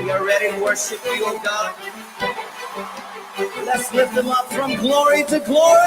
We are ready to worship you, oh God. Let's lift them up from glory to glory.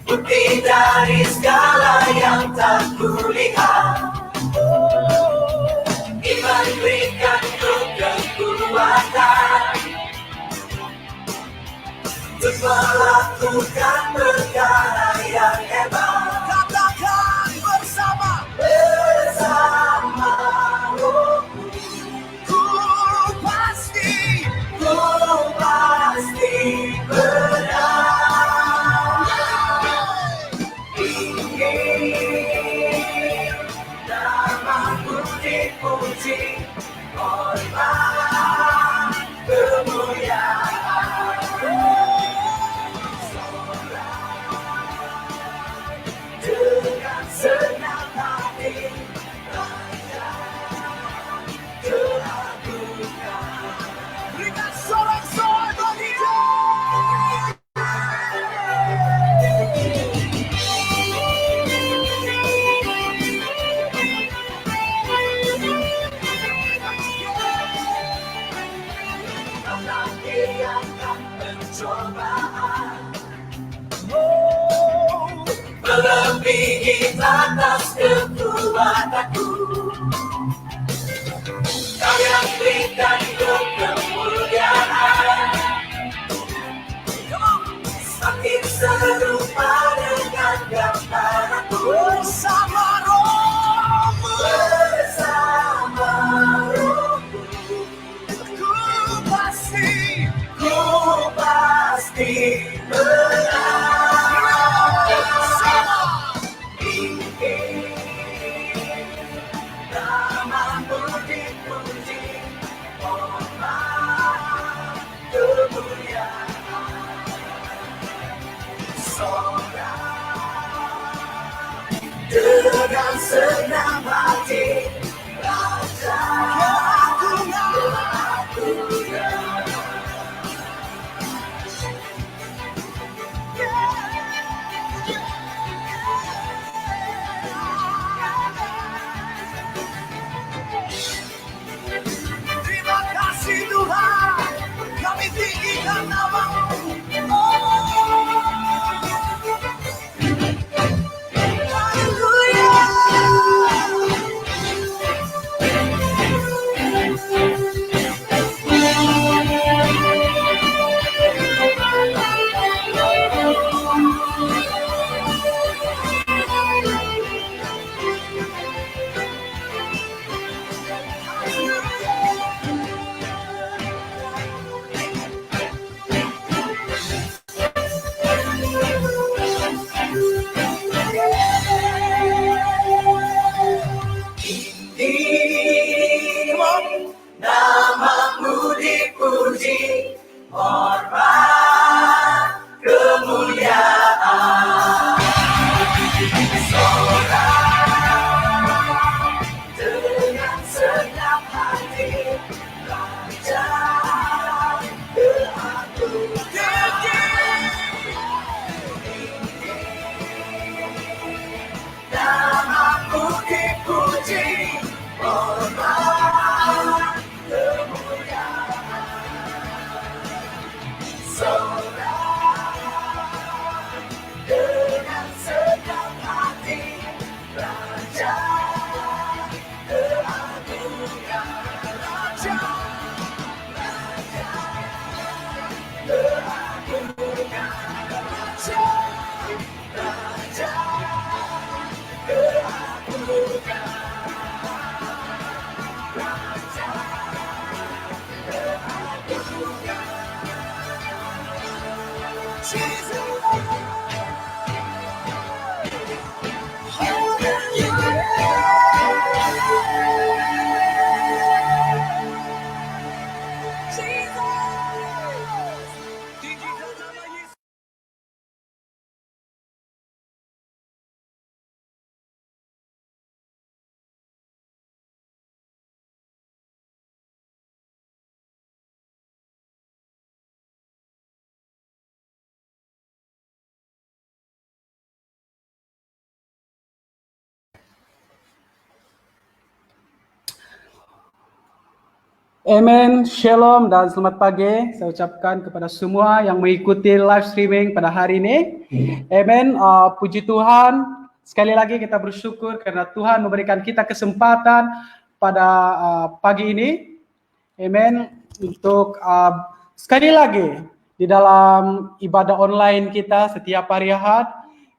Bukti dari segala yang tak kulihat, iman berikan kekuatan untuk melakukan perkara yang hebat. Katakan bersama. Ku pasti benar. Namamu dipuji, hormat kemuliaan. Dengan senang hati Raja keagungan. berikan sorak-sorai bagi Dia. Menantikan pencobaan Oh, melebihi batas kekuatanku. Kau yang berikan kemuliaan, semakin serupa dengan gambaranku. bersama Rohmu Bersama Rohmu ku pasti menang. bersama. Namamu dipuji, hormat kemuliaan. Sorak dengan senang hati Raja keagungan. Terima kasih Tuhan, kami tinggikan nama-Mu. Namamu dipuji, hormat kemuliaan. Sorak dengan senang hati Raja keagungan. Namamu dipuji, hormat kemuliaan. Sorak dengan senang hati Raja keagungan. Raja keagungan. Raja keagungan. Amen, Shalom dan selamat pagi. Saya ucapkan kepada semua yang mengikuti live streaming pada hari ini. Amen, puji Tuhan. Sekali lagi kita bersyukur karena Tuhan memberikan kita kesempatan pada pagi ini. Amen, untuk sekali lagi di dalam ibadah online kita setiap hari Ahad.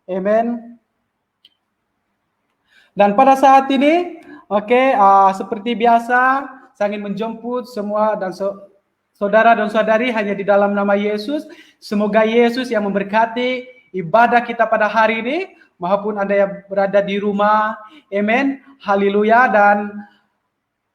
Amen. Dan pada saat ini, seperti biasa, saya ingin menjemput semua dan saudara dan saudari hanya di dalam nama Yesus. Semoga Yesus yang memberkati ibadah kita pada hari ini, maupun Anda yang berada di rumah. Amen. Haleluya. Dan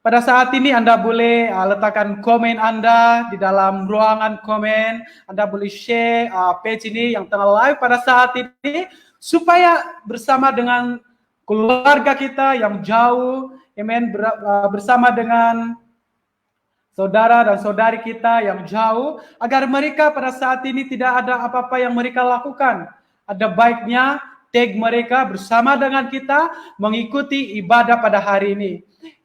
pada saat ini Anda boleh letakkan komen Anda di dalam ruangan komen. Anda boleh share page ini yang tengah live pada saat ini, supaya bersama dengan keluarga kita yang jauh, amen, bersama dengan saudara dan saudari kita yang jauh, agar mereka pada saat ini tidak ada apa-apa yang mereka lakukan. Ada baiknya tag mereka bersama dengan kita mengikuti ibadah pada hari ini.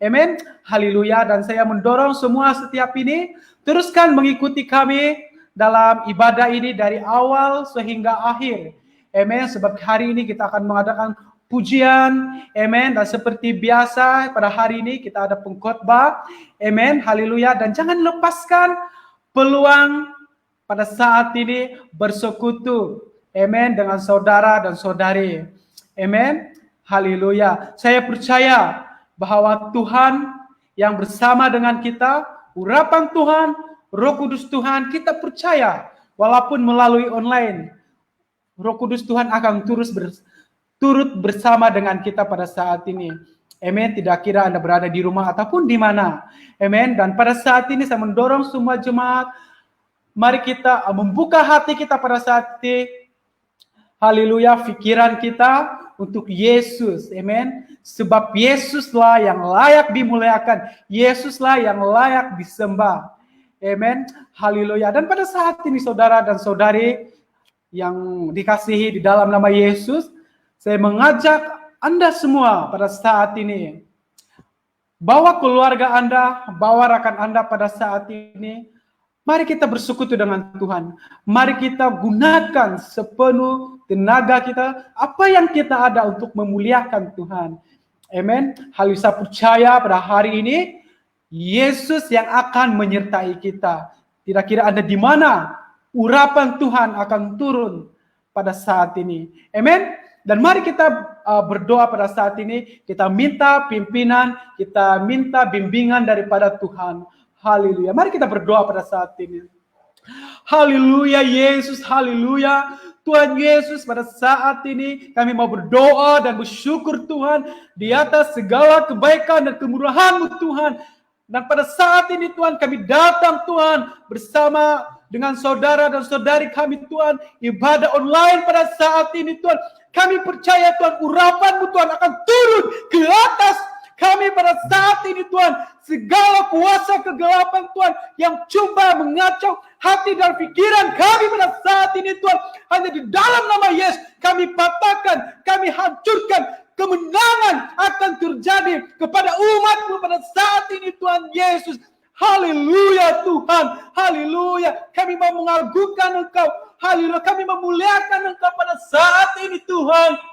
Amen. Haleluya. Dan saya mendorong semua setiap ini teruskan mengikuti kami dalam ibadah ini dari awal sehingga akhir. Amen. Sebab hari ini kita akan mengadakan pujian, amen. Dan seperti biasa pada hari ini kita ada pengkhotbah, amen, haleluya. Dan jangan lepaskan peluang pada saat ini bersekutu, amen, dengan saudara dan saudari, amen, haleluya. Saya percaya bahwa Tuhan yang bersama dengan kita, urapan Tuhan, Roh Kudus Tuhan, kita percaya walaupun melalui online, Roh Kudus Tuhan akan turut bersama dengan kita pada saat ini. Amen. Tidak kira Anda berada di rumah ataupun di mana. Amen. Dan pada saat ini saya mendorong semua jemaat, mari kita membuka hati kita pada saat ini. Haleluya, pikiran kita untuk Yesus. Amen. Sebab Yesuslah yang layak dimuliakan. Yesuslah yang layak disembah. Amen. Haleluya. Dan pada saat ini saudara dan saudari yang dikasihi di dalam nama Yesus, saya mengajak Anda semua pada saat ini, bawa keluarga Anda, bawa rekan Anda pada saat ini, mari kita bersekutu dengan Tuhan. Mari kita gunakan sepenuh tenaga kita, apa yang kita ada untuk memuliakan Tuhan. Amen. Hal saya percaya pada hari ini, Yesus yang akan menyertai kita. Tidak kira Anda di mana, urapan Tuhan akan turun pada saat ini. Amen. Dan mari kita berdoa pada saat ini, kita minta pimpinan, kita minta bimbingan daripada Tuhan. Haleluya. Mari kita berdoa pada saat ini. Haleluya Yesus, haleluya. Tuhan Yesus, pada saat ini kami mau berdoa dan bersyukur Tuhan di atas segala kebaikan dan kemurahan-Mu Tuhan. Dan pada saat ini Tuhan kami datang Tuhan bersama dengan saudara dan saudari kami Tuhan, ibadah online pada saat ini Tuhan. Kami percaya Tuhan, urapan-Mu Tuhan akan turun ke atas kami pada saat ini Tuhan. Segala kuasa kegelapan Tuhan yang coba mengacau hati dan pikiran kami pada saat ini Tuhan, hanya di dalam nama Yesus kami patahkan, kami hancurkan. Kemenangan akan terjadi kepada umat-Mu pada saat ini Tuhan Yesus. Haleluya Tuhan, haleluya. Kami mau mengagungkan Engkau, haleluya. Kami memuliakan Engkau pada saat ini Tuhan.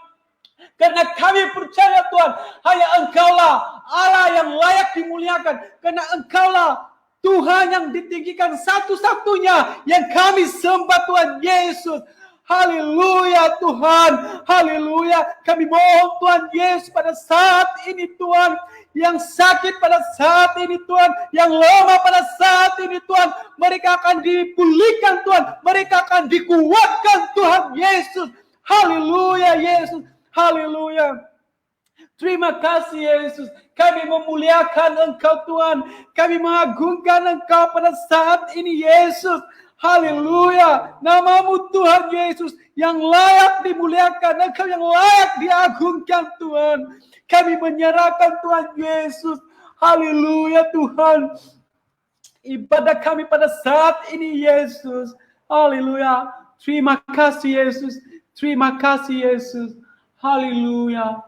Karena kami percaya Tuhan, hanya Engkaulah Allah yang layak dimuliakan. Karena Engkaulah Tuhan yang ditinggikan satu-satunya yang kami sembah Tuhan Yesus. Haleluya Tuhan, haleluya. Kami mohon Tuhan Yesus pada saat ini Tuhan, yang sakit pada saat ini Tuhan, yang lemah pada saat ini Tuhan, mereka akan dipulihkan Tuhan, mereka akan dikuatkan Tuhan Yesus. Haleluya Yesus, haleluya. Terima kasih Yesus, kami memuliakan Engkau Tuhan, kami mengagungkan Engkau pada saat ini Yesus. Haleluya, nama-Mu Tuhan Yesus yang layak dimuliakan, Engkau yang layak diagungkan Tuhan. Kami menyerahkan Tuhan Yesus. Haleluya Tuhan. Ibadah kami pada saat ini Yesus. Haleluya. Terima kasih Yesus. Terima kasih Yesus. Haleluya.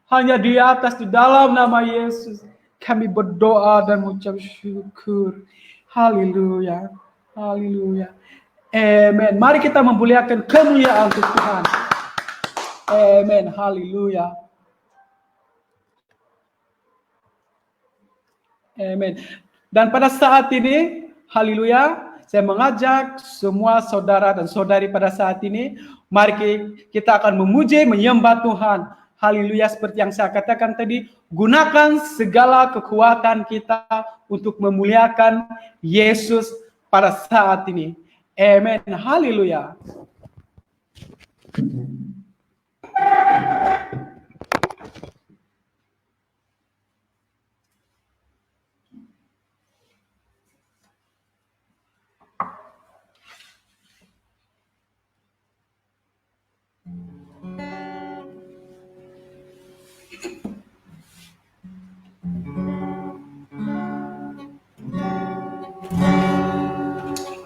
Hanya di atas di dalam nama Yesus kami berdoa dan mengucap syukur. Haleluya. Haleluya. Amen. Mari kita memuliakan kemuliaan untuk Tuhan. Amen. Haleluya. Amen. Dan pada saat ini, haleluya, saya mengajak semua saudara dan saudari pada saat ini, mari kita akan memuji, menyembah Tuhan. Haleluya, seperti yang saya katakan tadi, gunakan segala kekuatan kita untuk memuliakan Yesus pada saat ini. Amen. Haleluya.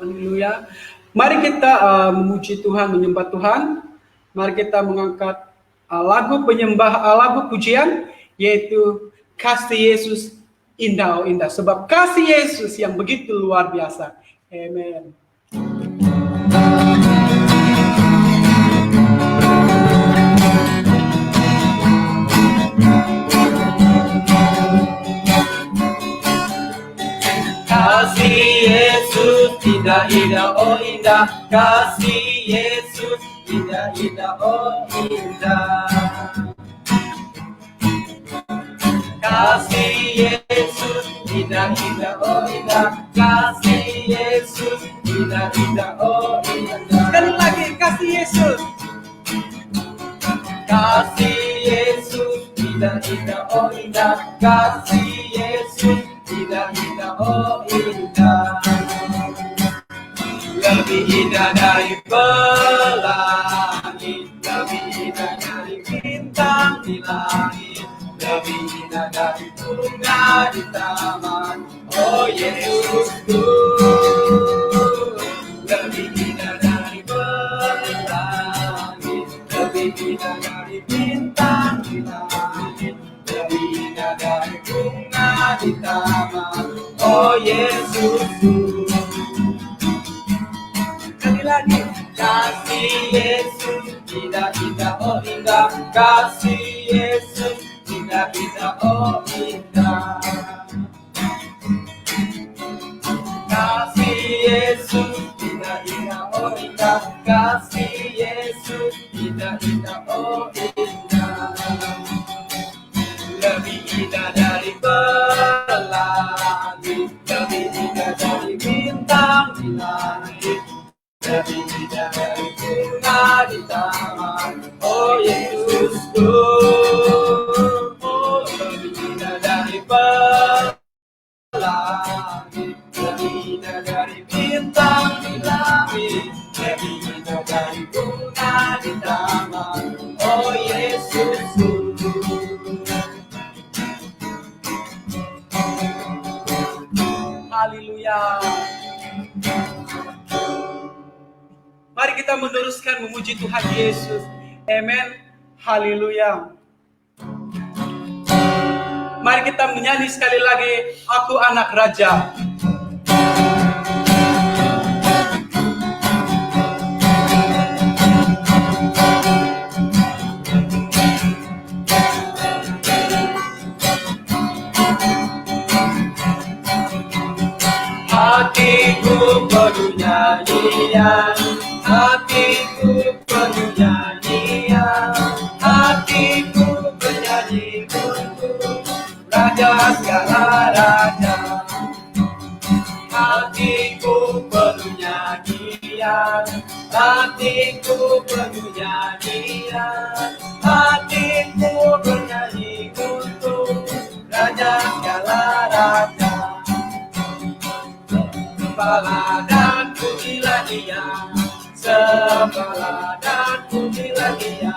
Haleluya. Mari kita memuji Tuhan, menyembah Tuhan. Mari kita mengangkat lagu lagu pujian, yaitu Kasih Yesus Indah Oh Indah. Sebab kasih Yesus yang begitu luar biasa. Amen. Kasih Yesus indah indah oh indah, kasih Yesus indah indah oh indah. Kasih Yesus indah indah oh indah, kasih Yesus indah indah oh indah. Sekali lagi, kasih Yesus. Kasih Yesus indah indah oh indah, kasih Yesus indah indah oh indah. Lebih indah dari pelangi, lebih indah dari bintang di langit, lebih indah dari bunga di taman. Oh Yesusku, lebih indah dari pelangi, lebih indah dari bintang di langit, lebih indah dari bunga di taman. Oh Yesusku. Sekali lagi, kasih Yesus indah indah oh indah, kasih Yesus indah indah oh indah. Kasih Yesus indah indah oh indah, kasih Yesus indah indah oh indah. Lebih indah dari pelangi, lebih indah dari bintang di langit, lebih indah dari bunga di taman. Oh Yesusku, oh lebih indah dari pelangi, lebih indah dari bintang di langit, lebih indah dari bunga di taman. Oh Yesusku. Haleluya. Mari kita meneruskan memuji Tuhan Yesus. Amen. Haleluya. Mari kita menyanyi sekali lagi, Aku Anak Raja. Hatiku penuh nyanyian, hatiku penuh nyanyian, hatiku bernyanyi untuk Raja segala raja. Hatiku penuh nyanyian, hatiku penuh nyanyian, hatiku bernyanyi untuk Raja segala raja. Sembahlah dan pujilah Dia, sembahlah dan pujilah Dia,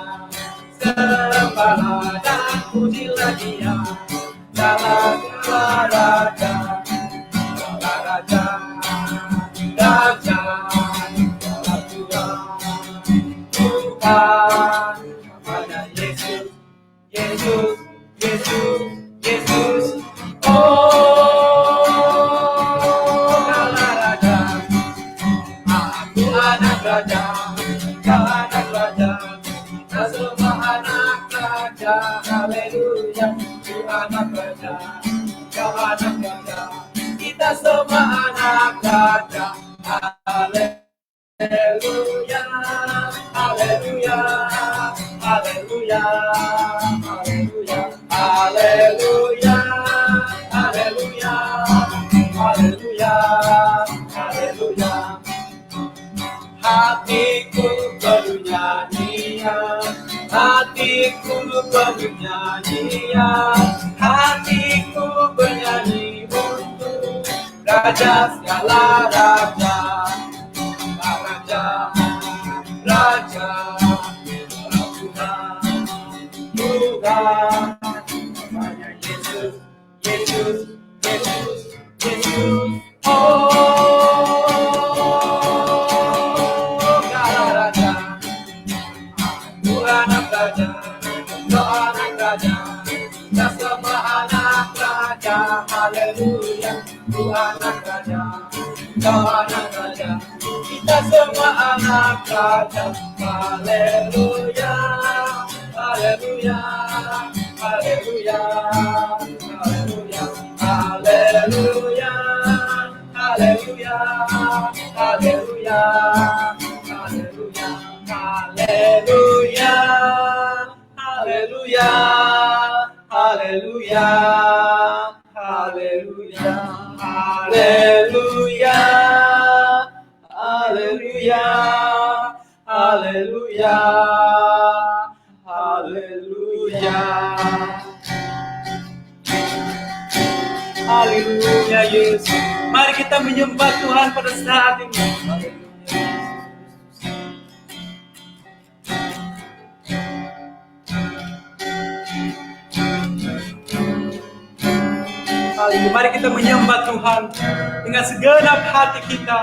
sembahlah dan pujilah Dia. Segala raja, segala raja, raja, segala Tuhan, kepada Yesus, Yesus, Yesus, Yesus. Oh anak raja, kita semua anak raja. Haleluya, haleluya, haleluya, haleluya, haleluya, haleluya, haleluya, haleluya. Hatiku penuh nyanyian, hatiku penuh nyanyian, hatiku bernyanyi untuk Raja segala raja, raja, raja, Tuhan, Tuhan, namanya Yesus, Yesus, Yesus, Yesus. Oh, segala raja, aku anak raja, kau anak raja, kita semua anak raja. Haleluya, ku anak raja, kau anak raja, kita semua anak raja. Haleluya, haleluya, haleluya, haleluya, haleluya, haleluya, haleluya, haleluya, haleluya, haleluya, haleluya, haleluya, haleluya, haleluya, haleluya, haleluya. Haleluya Yesus. Mari kita menyembah Tuhan pada saat ini. Haleluya. Mari kita menyembah Tuhan dengan segenap hati kita.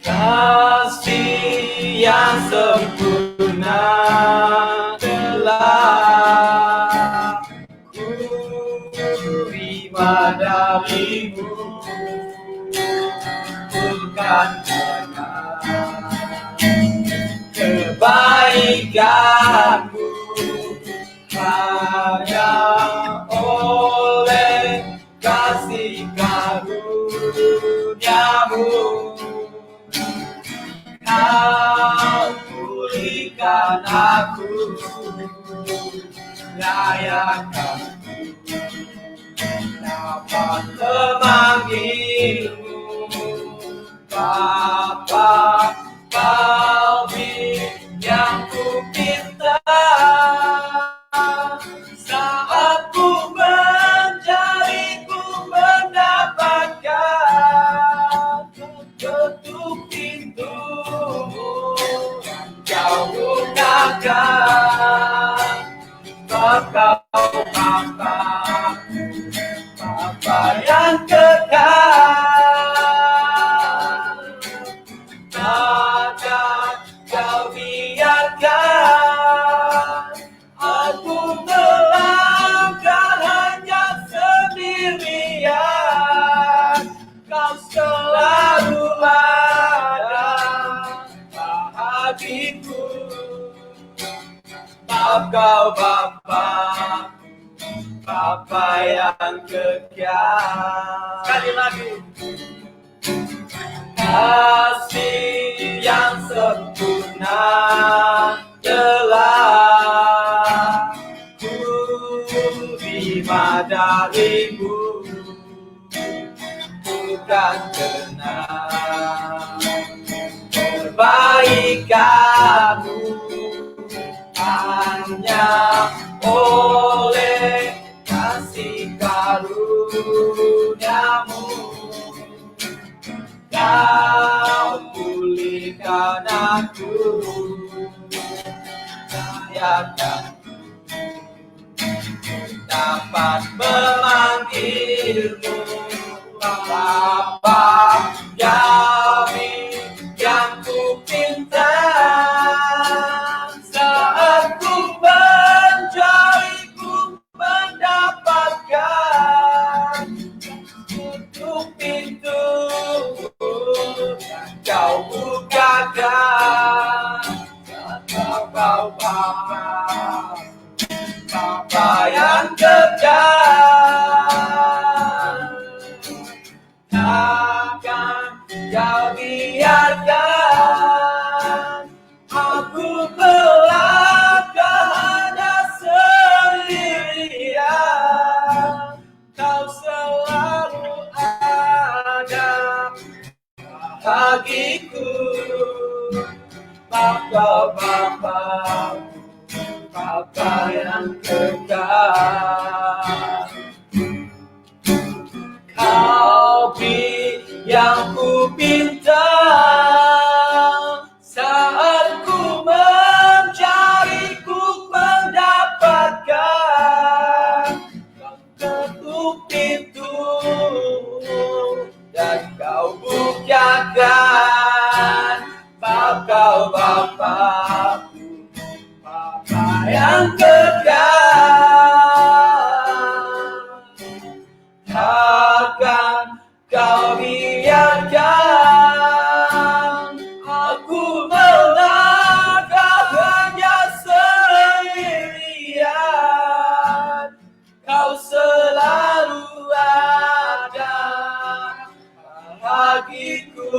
Kasih yang sempurna telah ku terima darimu, bukan karena kebaikanmu, hanya oleh kasih karuniamu. Kau pulihkan aku, layakkan dapat memanggilmu Bapa. Kau yang ku pinta saat ku mencari, ku mendapatkan. Ketuk pintumu, kau bukakan, Bapa, Bapa, Bapa yang kekal. Takkan kau biarkan aku melangkah hanya sendirian. Kau selalu ada hatiku. Maaf kau Bapa, Bapa yang kekal. Sekali lagi. Kasih yang sempurna telah ku terima darimu, bukan karena kebaikanmu, hanya oleh kasih karuniamu. Kau pulihkan aku, layakkan dapat memanggilmu Bapa. Kami yang ku pinta saat ku mencari, ku mendapatkan. Tutup pintu, kau bukakan. Kau Bapa, apa yang kekal. Kau beri yang ku minta saat ku mencari, ku mendapatkan. Kau ketuk pintu dan kau bukakan. Kau Bapakku, Bapa yang kekal. Takkan kau biarkan aku melangkah hanya sendirian. Kau selalu ada bagiku.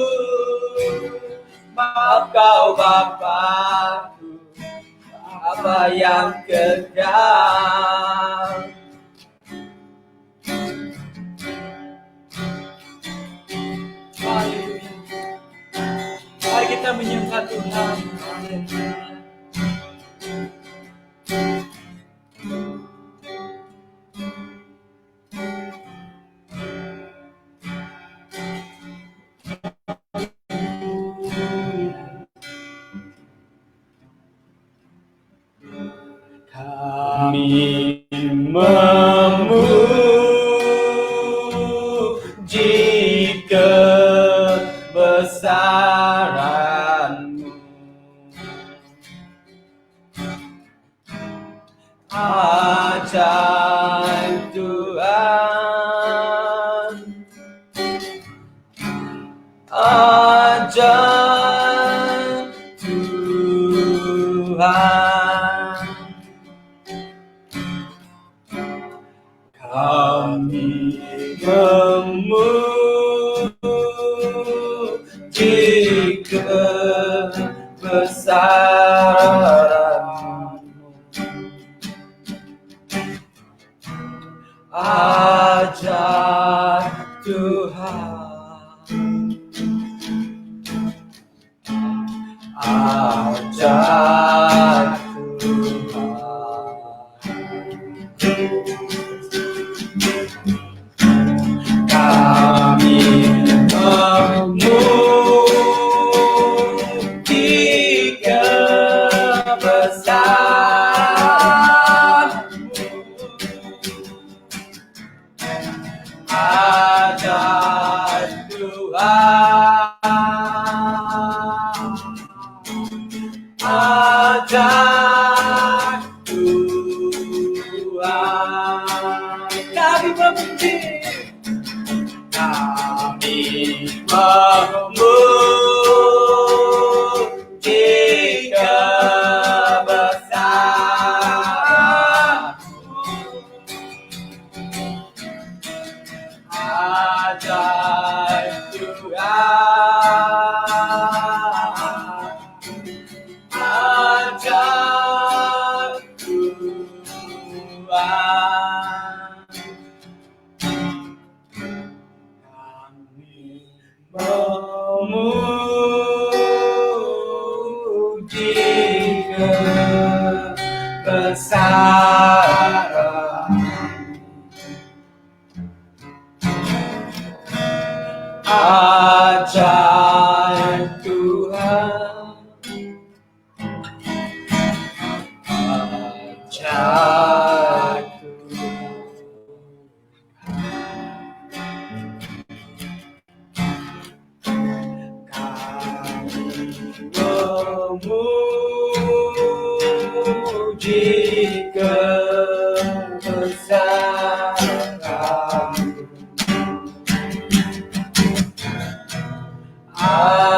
Maaf kau Bapakku, Bapa yang kekal. Haleluya. Mari kita menyembah Tuhan. Haleluya. Kami memuji kebesaran-Mu, ajaib Tuhan, ajaib Tuhan. Kami memuji kebesaran-Mu, ajaib Tuhan, ajaib kami memuji kebesaran-Mu, ajaib Tuhan, ajaib Tuhan. Kami memuji kebesaran-Mu, ajaib Tuhan, ajaib Tuhan. Memuji kebesaran, ajaib Tuhan, ajaib memuji kebesaran,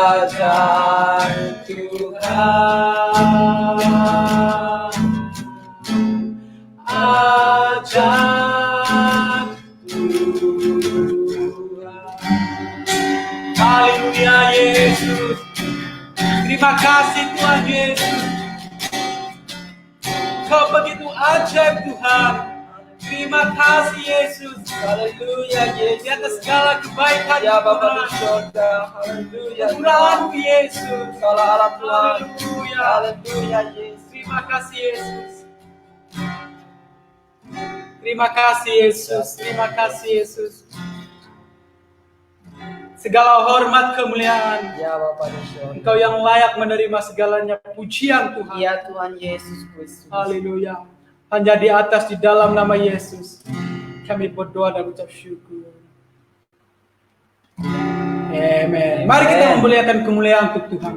ajaib Tuhan, ajaib Tuhan. Haleluya Yesus. Terima kasih Tuhan Yesus. Kau begitu ajaib Tuhan. Terima kasih Yesus. Haleluya Yesus. Di atas segala kebaikan ya Bapa di surga. Haleluya. Kemurahan-Mu Yesus. Kalau Allah Tuhan. Haleluya. Haleluya Yesus. Terima kasih Yesus. Terima kasih Yesus, terima kasih Yesus. Segala hormat kemuliaan, Ya Bapa di surga. Engkau yang layak menerima segalanya pujian Tuhan. Ya Tuhan Yesus Kristus. Haleluya. Hanya di atas di dalam nama Yesus kami berdoa dan ucap syukur. Amen. Mari kita memuliakan kemuliaan untuk Tuhan.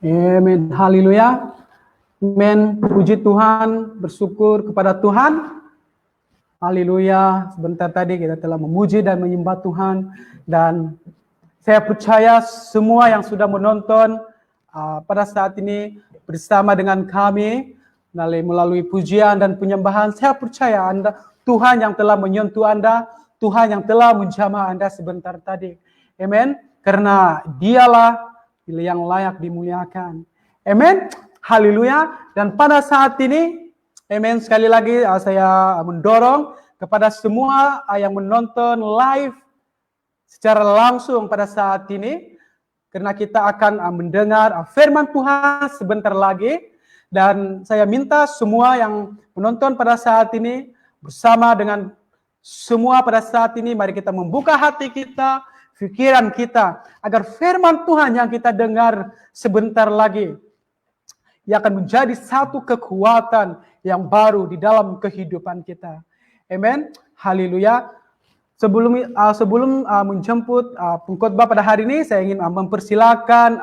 Amin. Haleluya. Amin. Puji Tuhan, bersyukur kepada Tuhan. Haleluya. Sebentar tadi kita telah memuji dan menyembah Tuhan, dan saya percaya semua yang sudah menonton pada saat ini bersama dengan kami melalui pujian dan penyembahan, saya percaya Tuhan yang telah menyentuh Anda, Tuhan yang telah menjamah Anda sebentar tadi. Amin. Karena Dialah yang layak dimuliakan. Amin. Haleluya. Dan pada saat ini, amin, sekali lagi saya mendorong kepada semua yang menonton live secara langsung pada saat ini, karena kita akan mendengar firman Tuhan sebentar lagi. Dan saya minta semua yang menonton pada saat ini bersama dengan semua pada saat ini, mari kita membuka hati kita, pikiran kita, agar firman Tuhan yang kita dengar sebentar lagi yang akan menjadi satu kekuatan yang baru di dalam kehidupan kita. Amin. Haleluya. Sebelum menjemput pengkhotbah pada hari ini, saya ingin mempersilakan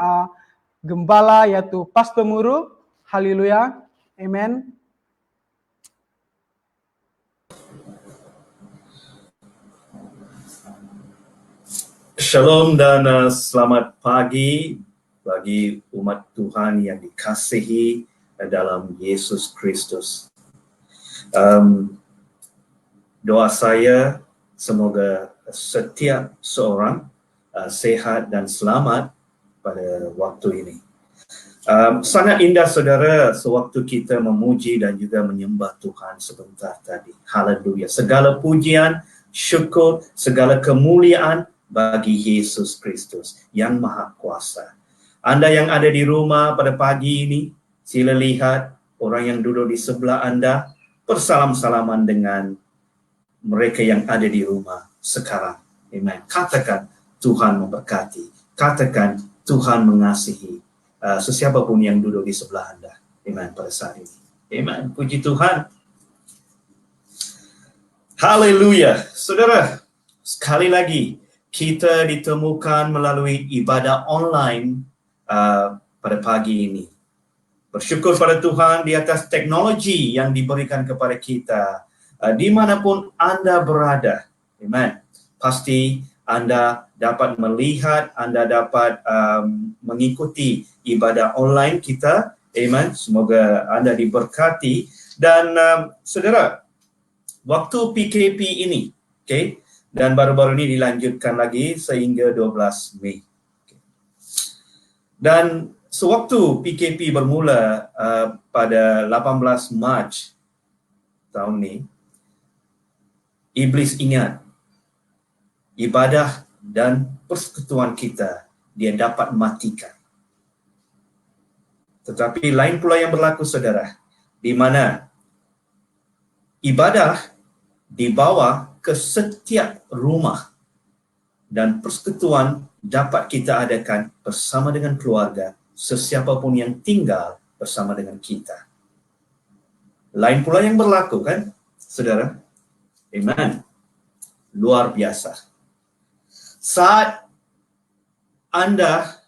gembala yaitu Pastor Muru. Haleluya. Amin. Shalom dan selamat pagi bagi umat Tuhan yang dikasihi dalam Yesus Kristus. Doa saya semoga setiap seorang sehat dan selamat pada waktu ini. Sangat indah saudara sewaktu kita memuji dan juga menyembah Tuhan sebentar tadi. Haleluya. Segala pujian, syukur, segala kemuliaan bagi Yesus Kristus yang Maha Kuasa. Anda yang ada di rumah pada pagi ini, sila lihat orang yang duduk di sebelah Anda, bersalam-salaman dengan mereka yang ada di rumah sekarang. Amen. Katakan Tuhan memberkati. Katakan Tuhan mengasihi sesiapa pun yang duduk di sebelah Anda. Amen. Pada saat ini. Amen. Puji Tuhan. Haleluya. Saudara, sekali lagi kita ditemukan melalui ibadah online pada pagi ini. Bersyukur pada Tuhan di atas teknologi yang diberikan kepada kita dimanapun Anda berada. Amen. Pasti Anda dapat melihat, Anda dapat mengikuti ibadah online kita. Amen. Semoga Anda diberkati. Dan saudara, waktu PKP ini, okay, dan baru-baru ini dilanjutkan lagi sehingga 12 Mei. Dan sewaktu PKP bermula pada 18 Mac tahun ini, iblis ingat ibadah dan persekutuan kita dia dapat matikan. Tetapi lain pula yang berlaku saudara, di mana ibadah dibawa ke setiap rumah dan persekutuan dapat kita adakan bersama dengan keluarga, sesiapa pun yang tinggal bersama dengan kita. Lain pula yang berlaku kan, saudara? Amen. Luar biasa. Saat Anda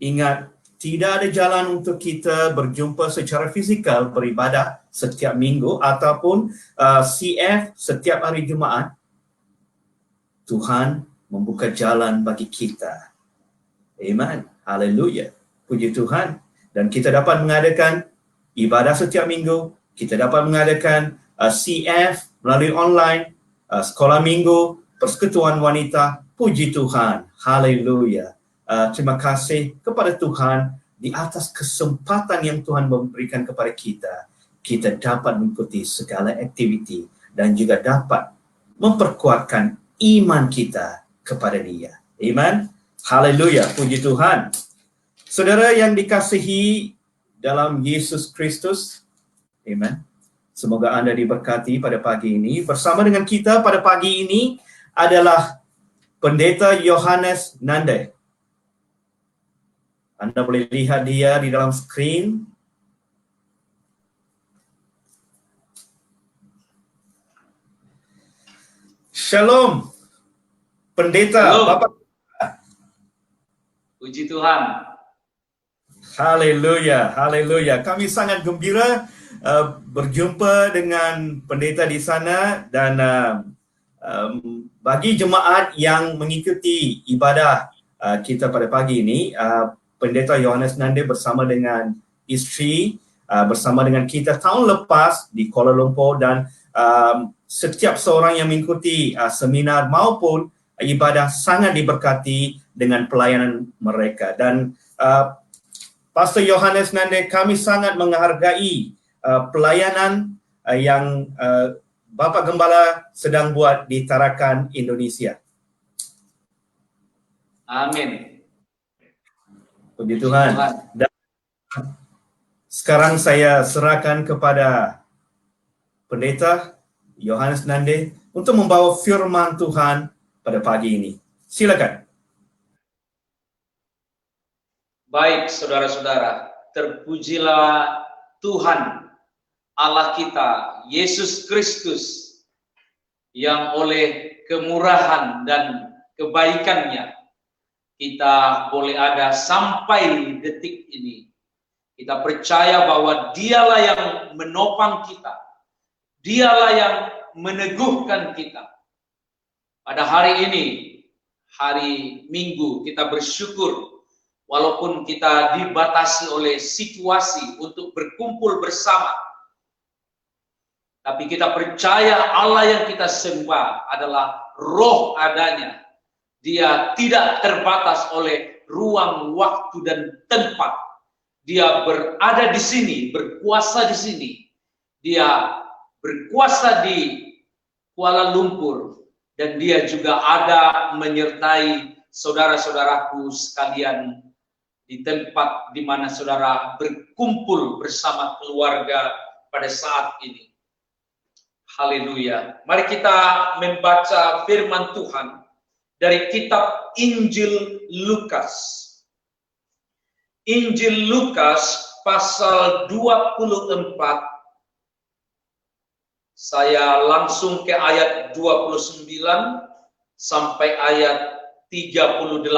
ingat tidak ada jalan untuk kita berjumpa secara fizikal beribadah setiap minggu ataupun CF setiap hari Jumaat, Tuhan membuka jalan bagi kita. Amen. Haleluya. Puji Tuhan. Dan kita dapat mengadakan ibadah setiap minggu. Kita dapat mengadakan CF melalui online, sekolah minggu, persekutuan wanita, puji Tuhan, haleluya. Terima kasih kepada Tuhan di atas kesempatan yang Tuhan memberikan kepada kita. Kita dapat mengikuti segala aktiviti dan juga dapat memperkuatkan iman kita kepada Dia. Amen. Haleluya, puji Tuhan. Saudara yang dikasihi dalam Yesus Kristus, amen. Semoga Anda diberkati pada pagi ini. Bersama dengan kita pada pagi ini adalah Pendeta Yohanes Nande. Anda boleh lihat dia di dalam skrin. Shalom, Pendeta. Shalom. Bapak. Puji Tuhan. Haleluya, haleluya. Kami sangat gembira berjumpa dengan pendeta di sana dan bagi jemaat yang mengikuti ibadah kita pada pagi ini, Pendeta Yohanes Nande bersama dengan isteri bersama dengan kita tahun lepas di Kuala Lumpur dan setiap seorang yang mengikuti seminar maupun ibadah sangat diberkati dengan pelayanan mereka dan Pastor Yohanes Nande, kami sangat menghargai pelayanan yang Bapak Gembala sedang buat di Tarakan, Indonesia. Amin. Puji Tuhan. Dan sekarang saya serahkan kepada Pendeta Yohanes Nande untuk membawa firman Tuhan pada pagi ini. Silakan. Baik, saudara-saudara, terpujilah Tuhan Allah kita, Yesus Kristus, yang oleh kemurahan dan kebaikannya kita boleh ada sampai detik ini. Kita percaya bahwa Dialah yang menopang kita, Dialah yang meneguhkan kita. Pada hari ini, hari Minggu, kita bersyukur walaupun kita dibatasi oleh situasi untuk berkumpul bersama. Tapi kita percaya Allah yang kita sembah adalah roh adanya. Dia tidak terbatas oleh ruang, waktu, dan tempat. Dia berada di sini, berkuasa di sini. Dia berkuasa di Kuala Lumpur. Dan dia juga ada menyertai saudara-saudaraku sekalian di tempat di mana saudara berkumpul bersama keluarga pada saat ini. Haleluya. Mari kita membaca firman Tuhan dari kitab Injil Lukas. Injil Lukas pasal 24. Saya langsung ke ayat 29 sampai ayat 38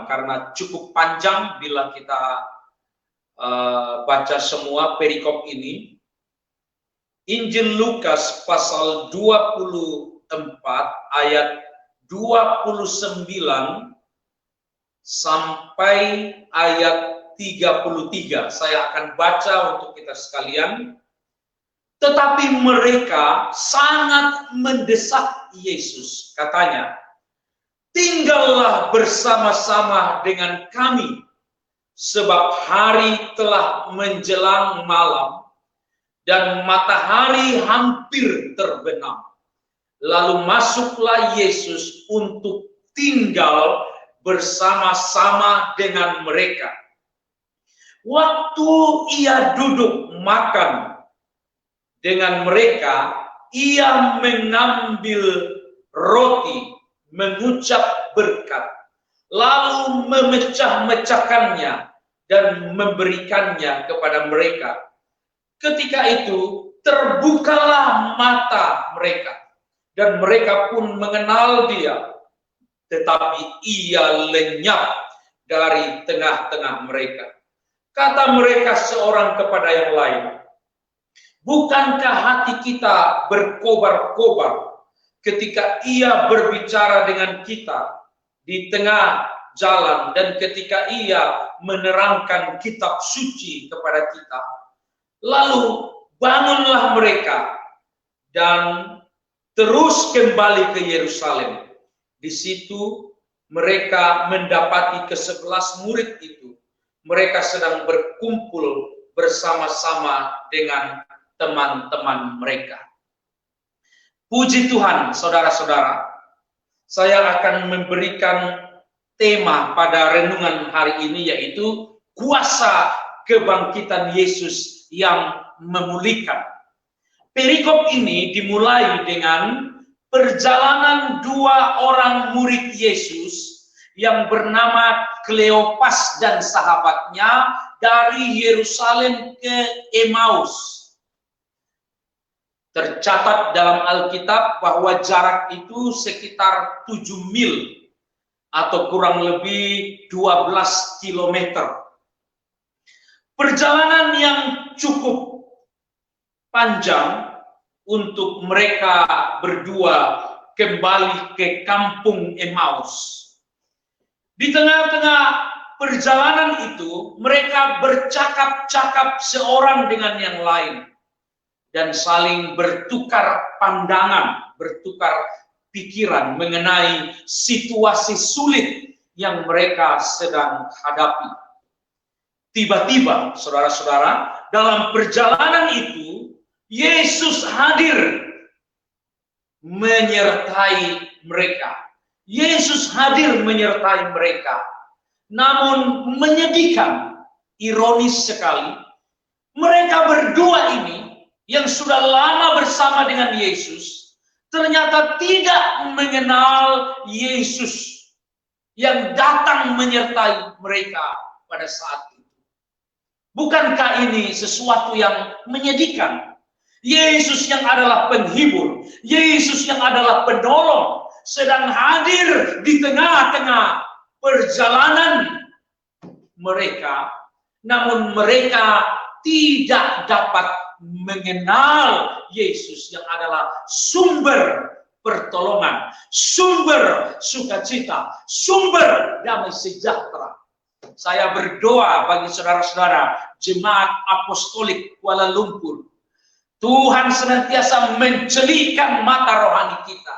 karena cukup panjang bila kita baca semua perikop ini. Injil Lukas pasal 24 ayat 29 sampai ayat 33. Saya akan baca untuk kita sekalian. Tetapi mereka sangat mendesak Yesus, katanya, "Tinggallah bersama-sama dengan kami, sebab hari telah menjelang malam, dan matahari hampir terbenam." Lalu masuklah Yesus untuk tinggal bersama-sama dengan mereka. Waktu ia duduk makan dengan mereka, ia mengambil roti, mengucap berkat, lalu memecah-mecahkannya dan memberikannya kepada mereka. Ketika itu terbukalah mata mereka, dan mereka pun mengenal dia, tetapi ia lenyap dari tengah-tengah mereka. Kata mereka seorang kepada yang lain, "Bukankah hati kita berkobar-kobar ketika ia berbicara dengan kita di tengah jalan dan ketika ia menerangkan kitab suci kepada kita?" Lalu bangunlah mereka dan terus kembali ke Yerusalem. Di situ mereka mendapati ke-11 murid itu, mereka sedang berkumpul bersama-sama dengan teman-teman mereka. Puji Tuhan, saudara-saudara, saya akan memberikan tema pada renungan hari ini, yaitu kuasa kebangkitan Yesus yang memulihkan. Perikop ini dimulai dengan perjalanan dua orang murid Yesus yang bernama Kleopas dan sahabatnya dari Yerusalem ke Emmaus. Tercatat dalam Alkitab bahwa jarak itu sekitar 7 mil atau kurang lebih 12 kilometer. Perjalanan yang cukup panjang untuk mereka berdua kembali ke kampung Emmaus. Di tengah-tengah perjalanan itu, mereka bercakap-cakap seorang dengan yang lain dan saling bertukar pandangan, bertukar pikiran mengenai situasi sulit yang mereka sedang hadapi. Tiba-tiba, saudara-saudara, dalam perjalanan itu, Yesus hadir menyertai mereka. Yesus hadir menyertai mereka. Namun menyedihkan, ironis sekali, mereka berdua ini yang sudah lama bersama dengan Yesus, ternyata tidak mengenal Yesus yang datang menyertai mereka pada saat itu. Bukankah ini sesuatu yang menyedihkan? Yesus yang adalah penghibur, Yesus yang adalah penolong, sedang hadir di tengah-tengah perjalanan mereka, namun mereka tidak dapat mengenal Yesus yang adalah sumber pertolongan, sumber sukacita, sumber damai sejahtera. Saya berdoa bagi saudara-saudara Jemaat Apostolik Kuala Lumpur, Tuhan senantiasa mencelikkan mata rohani kita.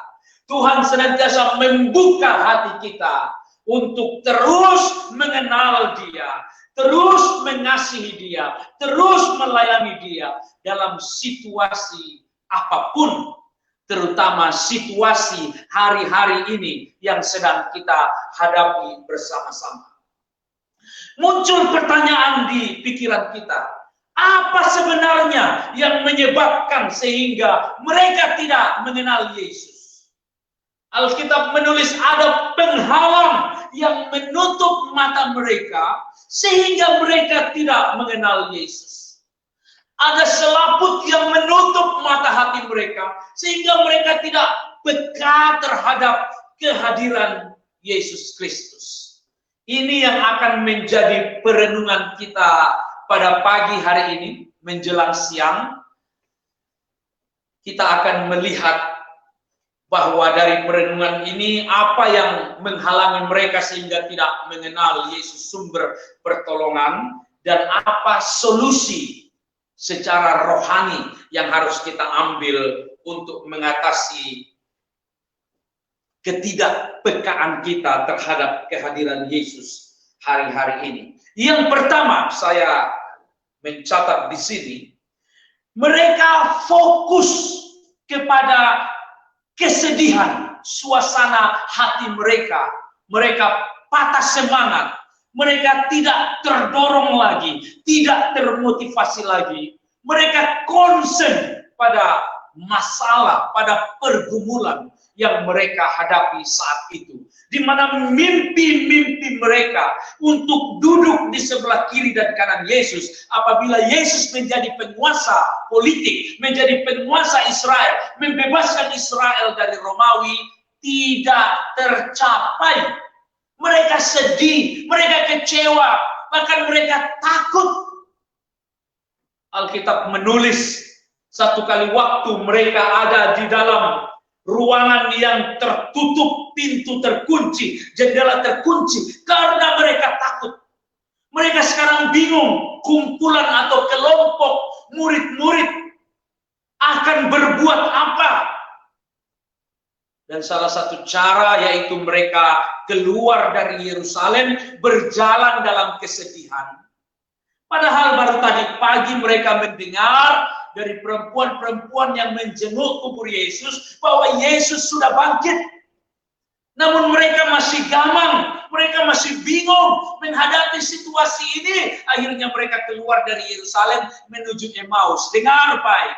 Tuhan senantiasa membuka hati kita untuk terus mengenal Dia, terus mengasihi Dia, terus melayani Dia dalam situasi apapun, terutama situasi hari-hari ini yang sedang kita hadapi bersama-sama. Muncul pertanyaan di pikiran kita, apa sebenarnya yang menyebabkan sehingga mereka tidak mengenal Yesus? Alkitab menulis ada penghalang yang menutup mata mereka sehingga mereka tidak mengenal Yesus. Ada selaput yang menutup mata hati mereka sehingga mereka tidak peka terhadap kehadiran Yesus Kristus. Ini yang akan menjadi perenungan kita pada pagi hari ini menjelang siang. Kita akan melihat bahwa dari perenungan ini apa yang menghalangi mereka sehingga tidak mengenal Yesus sumber pertolongan, dan apa solusi secara rohani yang harus kita ambil untuk mengatasi ketidakpekaan kita terhadap kehadiran Yesus hari-hari ini. Yang pertama saya mencatat di sini, mereka fokus kepada kesedihan, suasana hati mereka. Mereka patah semangat, mereka tidak terdorong lagi, tidak termotivasi lagi. Mereka concern pada masalah, pada pergumulan yang mereka hadapi saat itu, di mana mimpi-mimpi mereka untuk duduk di sebelah kiri dan kanan Yesus apabila Yesus menjadi penguasa politik, menjadi penguasa Israel, membebaskan Israel dari Romawi, tidak tercapai. Mereka sedih, mereka kecewa, bahkan mereka takut. Alkitab menulis satu kali waktu mereka ada di dalam ruangan yang tertutup, pintu terkunci, jendela terkunci, karena mereka takut. Mereka sekarang bingung, kumpulan atau kelompok murid-murid akan berbuat apa. Dan salah satu cara yaitu mereka keluar dari Yerusalem, berjalan dalam kesedihan. Padahal baru tadi pagi mereka mendengar dari perempuan-perempuan yang menjenguk kubur Yesus bahwa Yesus sudah bangkit. Namun mereka masih gamang, mereka masih bingung menghadapi situasi ini. Akhirnya mereka keluar dari Yerusalem menuju Emmaus. Dengar baik.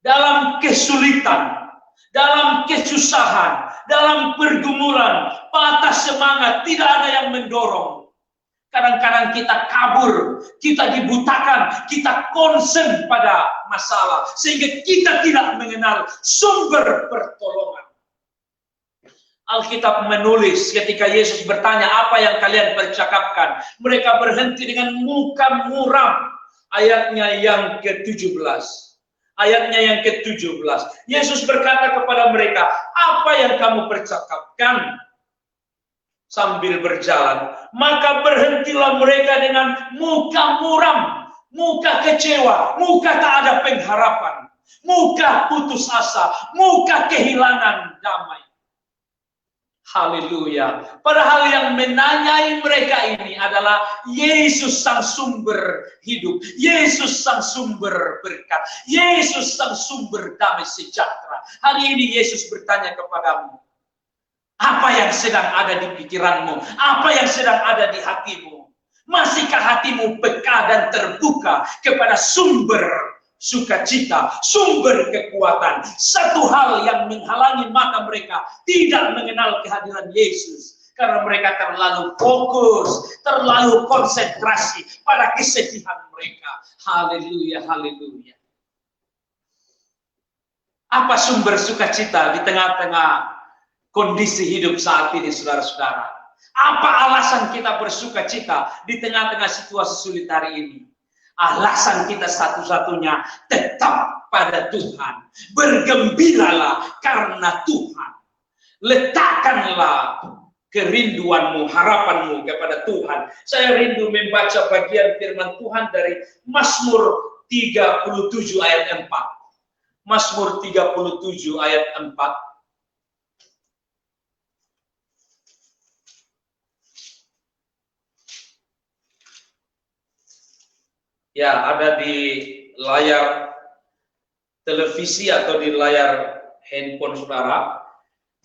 Dalam kesulitan, dalam kesusahan, dalam pergumulan, patah semangat, tidak ada yang mendorong. Kadang-kadang kita kabur, kita dibutakan, kita concern pada masalah, sehingga kita tidak mengenal sumber pertolongan. Alkitab menulis ketika Yesus bertanya, apa yang kalian percakapkan? Mereka berhenti dengan muka muram. Ayatnya yang ke-17. Ayatnya yang ke-17. Yesus berkata kepada mereka, apa yang kamu percakapkan? Sambil berjalan, maka berhentilah mereka dengan muka muram, muka kecewa, muka tak ada pengharapan, muka putus asa, muka kehilangan damai. Haleluya. Padahal yang menanyai mereka ini adalah Yesus sang sumber hidup, Yesus sang sumber berkat, Yesus sang sumber damai sejahtera. Hari ini Yesus bertanya kepadamu, apa yang sedang ada di pikiranmu? Apa yang sedang ada di hatimu? Masihkah hatimu peka dan terbuka kepada sumber sukacita, sumber kekuatan? Satu hal yang menghalangi mata mereka tidak mengenal kehadiran Yesus, karena mereka terlalu fokus, terlalu konsentrasi pada kesedihan mereka. Haleluya, haleluya. Apa sumber sukacita di tengah-tengah kondisi hidup saat ini, saudara-saudara? Apa alasan kita bersukacita di tengah-tengah situasi sulit hari ini? Alasan kita satu-satunya tetap pada Tuhan. Bergembiralah karena Tuhan. Letakkanlah kerinduanmu, harapanmu kepada Tuhan. Saya rindu membaca bagian firman Tuhan dari Mazmur 37 ayat 4. Mazmur 37 ayat 4. Ya, ada di layar televisi atau di layar handphone saudara.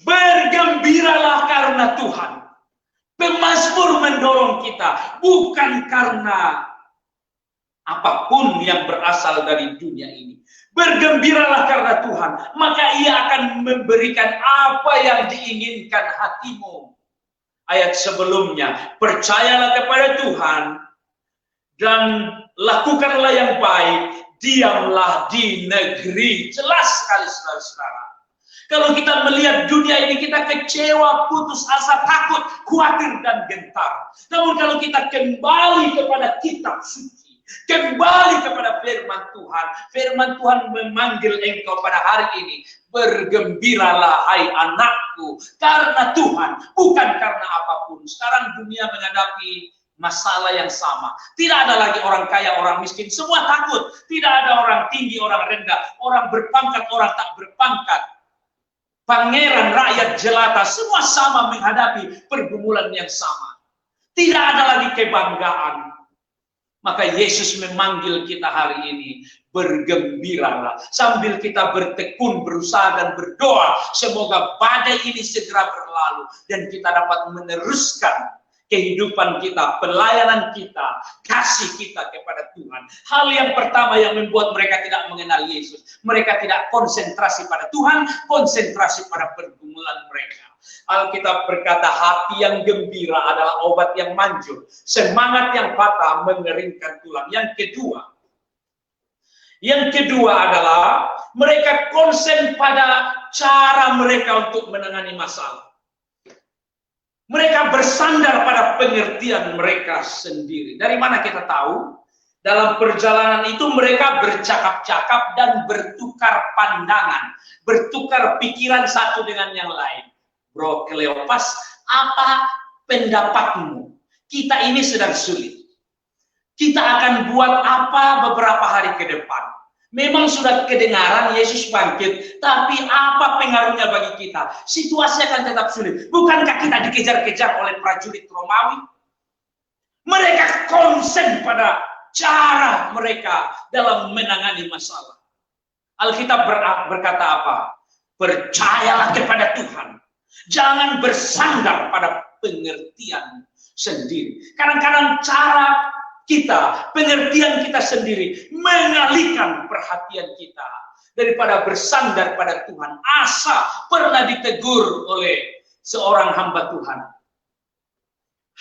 Bergembiralah karena Tuhan. Pemazmur mendorong kita, bukan karena apapun yang berasal dari dunia ini. Bergembiralah karena Tuhan, maka Ia akan memberikan apa yang diinginkan hatimu. Ayat sebelumnya, percayalah kepada Tuhan dan lakukanlah yang baik, diamlah di negeri. Jelas sekali saudara-saudara. Kalau kita melihat dunia ini, kita kecewa, putus asa, takut, khawatir, dan gentar. Namun kalau kita kembali kepada kitab suci, kembali kepada firman Tuhan memanggil engkau pada hari ini, bergembiralah hai anakku, karena Tuhan, bukan karena apapun. Sekarang dunia menghadapi masalah yang sama. Tidak ada lagi orang kaya, orang miskin. Semua takut. Tidak ada orang tinggi, orang rendah. Orang berpangkat, orang tak berpangkat. Pangeran, rakyat, jelata. Semua sama menghadapi pergumulan yang sama. Tidak ada lagi kebanggaan. Maka Yesus memanggil kita hari ini. Bergembiralah. Sambil kita bertekun, berusaha dan berdoa. Semoga badai ini segera berlalu. Dan kita dapat meneruskan kehidupan kita, pelayanan kita, kasih kita kepada Tuhan. Hal yang pertama yang membuat mereka tidak mengenal Yesus, mereka tidak konsentrasi pada Tuhan, konsentrasi pada pergumulan mereka. Alkitab berkata, hati yang gembira adalah obat yang manjur, semangat yang patah mengeringkan tulang. Yang kedua adalah mereka konsen pada cara mereka untuk menangani masalah. Mereka bersandar pada pengertian mereka sendiri. Dari mana kita tahu? Dalam perjalanan itu mereka bercakap-cakap dan bertukar pandangan. Bertukar pikiran satu dengan yang lain. Bro Kleopas, apa pendapatmu? Kita ini sedang sulit. Kita akan buat apa beberapa hari ke depan? Memang sudah kedengaran Yesus bangkit, tapi apa pengaruhnya bagi kita? Situasi akan tetap sulit. Bukankah kita dikejar-kejar oleh prajurit Romawi? Mereka konsen pada cara mereka dalam menangani masalah. Alkitab berkata apa? Percayalah kepada Tuhan. Jangan bersandar pada pengertian sendiri. Kadang-kadang cara kita, pengertian kita sendiri mengalihkan perhatian kita daripada bersandar pada Tuhan. Asa pernah ditegur oleh seorang hamba Tuhan,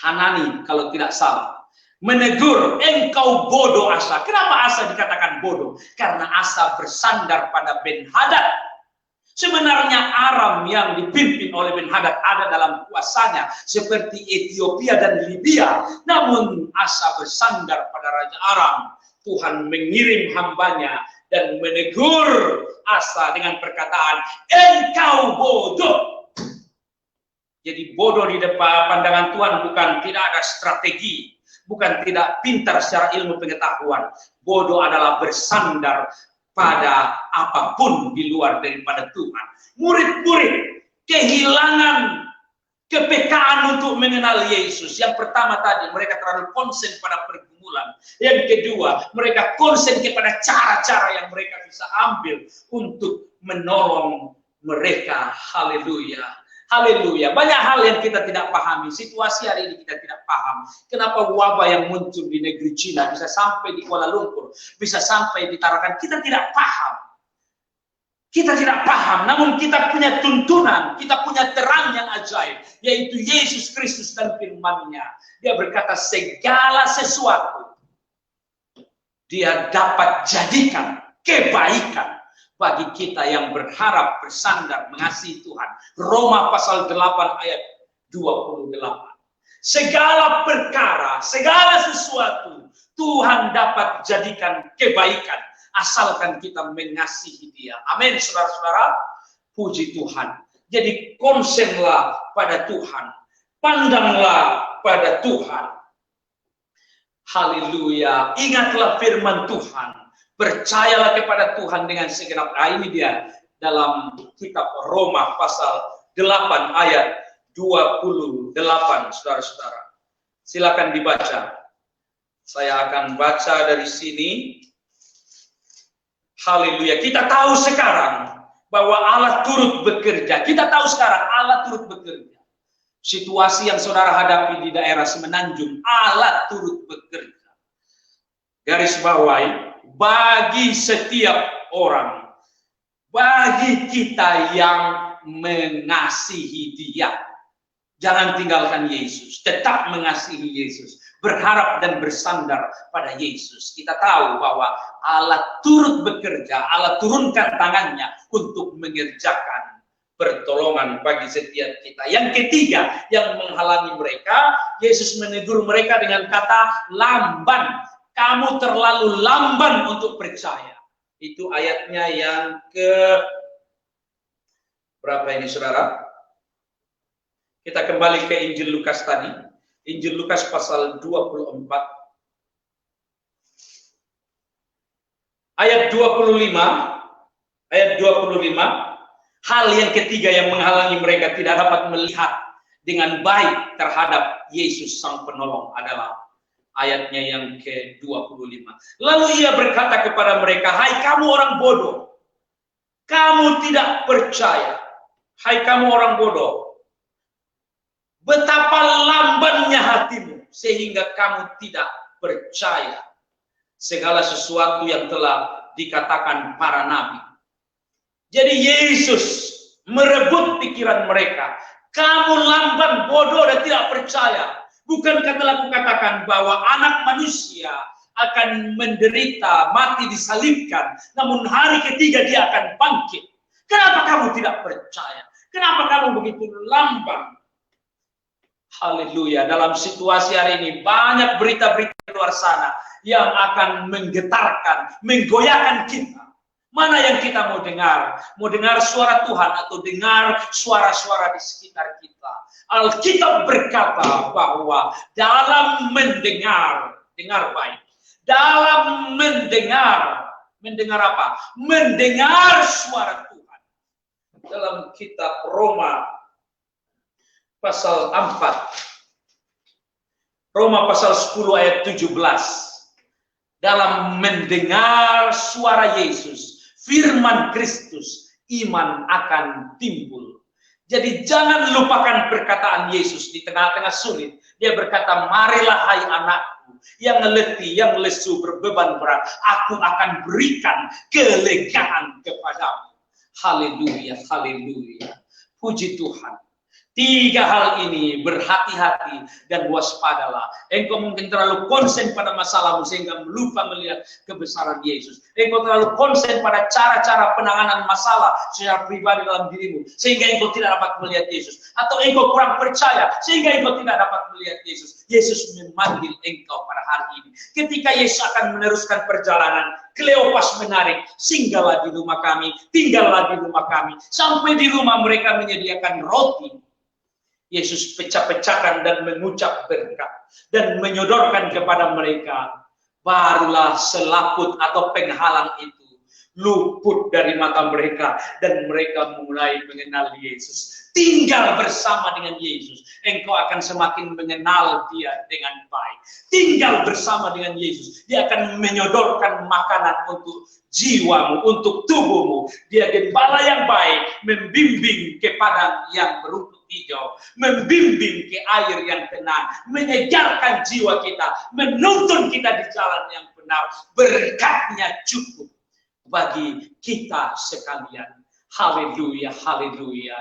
Hanani kalau tidak salah, menegur, engkau bodoh Asa. Kenapa Asa dikatakan bodoh? Karena Asa bersandar pada Ben-Hadad. Sebenarnya Aram yang dipimpin oleh Ben-Hadad ada dalam kuasanya seperti Ethiopia dan Libya. Namun Asa bersandar pada Raja Aram. Tuhan mengirim hambanya dan menegur Asa dengan perkataan, engkau bodoh. Jadi bodoh di depan pandangan Tuhan bukan tidak ada strategi, bukan tidak pintar secara ilmu pengetahuan. Bodoh adalah bersandar pada apapun di luar daripada Tuhan. Murid-murid kehilangan kepekaan untuk mengenal Yesus. Yang pertama tadi, mereka terlalu konsen pada pergumulan. Yang kedua, mereka konsen kepada cara-cara yang mereka bisa ambil untuk menolong mereka. Haleluya. Haleluya. Banyak hal yang kita tidak pahami. Situasi hari ini kita tidak paham. Kenapa wabah yang muncul di negeri Cina bisa sampai di Kuala Lumpur, bisa sampai di Tarakan. Kita tidak paham. Kita tidak paham. Namun kita punya tuntunan. Kita punya terang yang ajaib. Yaitu Yesus Kristus dan firman-Nya. Dia berkata segala sesuatu Dia dapat jadikan kebaikan bagi kita yang berharap bersandar mengasihi Tuhan. Roma pasal 8 ayat 28. Segala perkara, segala sesuatu Tuhan dapat jadikan kebaikan asalkan kita mengasihi Dia. Amin, saudara-saudara. Puji Tuhan. Jadi konsenlah pada Tuhan. Pandanglah pada Tuhan. Haleluya. Ingatlah firman Tuhan. Percayalah kepada Tuhan dengan segenap. Ini dia dalam kitab Roma pasal 8 ayat 28, saudara-saudara. Silakan dibaca. Saya akan baca dari sini. Haleluya. Kita tahu sekarang bahwa Allah turut bekerja. Kita tahu sekarang Allah turut bekerja. Situasi yang saudara hadapi di daerah Semenanjung, Allah turut bekerja. Garis bawahi. Bagi setiap orang, bagi kita yang mengasihi Dia, jangan tinggalkan Yesus, tetap mengasihi Yesus, berharap dan bersandar pada Yesus. Kita tahu bahwa Allah turut bekerja, Allah turunkan tangannya untuk mengerjakan pertolongan bagi setiap kita. Yang ketiga yang menghalangi mereka, Yesus menegur mereka dengan kata lamban. Kamu terlalu lamban untuk percaya. Itu ayatnya yang ke berapa ini, saudara? Kita kembali ke Injil Lukas tadi. Injil Lukas pasal 24. Ayat 25. Ayat 25. Hal yang ketiga yang menghalangi mereka tidak dapat melihat dengan baik terhadap Yesus Sang Penolong adalah ayatnya yang ke-25. Lalu ia berkata kepada mereka, hai kamu orang bodoh, kamu tidak percaya. Hai kamu orang bodoh, betapa lambannya hatimu sehingga kamu tidak percaya segala sesuatu yang telah dikatakan para nabi. Jadi Yesus merebut pikiran mereka. Kamu lamban, bodoh dan tidak percaya. Bukankah telah kukatakan bahwa anak manusia akan menderita, mati disalibkan, namun hari ketiga dia akan bangkit. Kenapa kamu tidak percaya? Kenapa kamu begitu lamban? Haleluya. Dalam situasi hari ini banyak berita-berita di luar sana yang akan menggetarkan, menggoyahkan kita. Mana yang kita mau dengar? Mau dengar suara Tuhan atau dengar suara-suara di sekitar kita? Alkitab berkata bahwa dalam mendengar, dengar baik, dalam mendengar Mendengar apa? Mendengar suara Tuhan. Dalam kitab Roma pasal 4, Roma pasal 10 ayat 17, dalam mendengar suara Yesus, firman Kristus, iman akan timbul. Jadi jangan lupakan perkataan Yesus di tengah-tengah sulit. Dia berkata, marilah hai anakku yang letih, yang lesu, berbeban berat, aku akan berikan kelegaan kepadamu. Haleluya, haleluya. Puji Tuhan. 3 hal ini, berhati-hati dan waspadalah. Engkau mungkin terlalu konsen pada masalahmu sehingga lupa melihat kebesaran Yesus. Engkau terlalu konsen pada cara-cara penanganan masalah secara pribadi dalam dirimu sehingga engkau tidak dapat melihat Yesus. Atau engkau kurang percaya sehingga engkau tidak dapat melihat Yesus. Yesus memanggil engkau pada hari ini. Ketika Yesus akan meneruskan perjalanan, Kleopas menarik, singgahlah di rumah kami, tinggallah di rumah kami. Sampai di rumah mereka menyediakan roti. Yesus pecah-pecahkan dan mengucap berkat dan menyodorkan kepada mereka. Barulah selaput atau penghalang itu luput dari mata mereka dan mereka mulai mengenal Yesus. Tinggal bersama dengan Yesus, engkau akan semakin mengenal Dia dengan baik. Tinggal bersama dengan Yesus, Dia akan menyodorkan makanan untuk jiwamu, untuk tubuhmu. Dia gembala yang baik, membimbing ke padang yang berumput hijau, membimbing ke air yang tenang, menyegarkan jiwa kita, menuntun kita di jalan yang benar. Berkatnya cukup bagi kita sekalian. Haleluya, haleluya.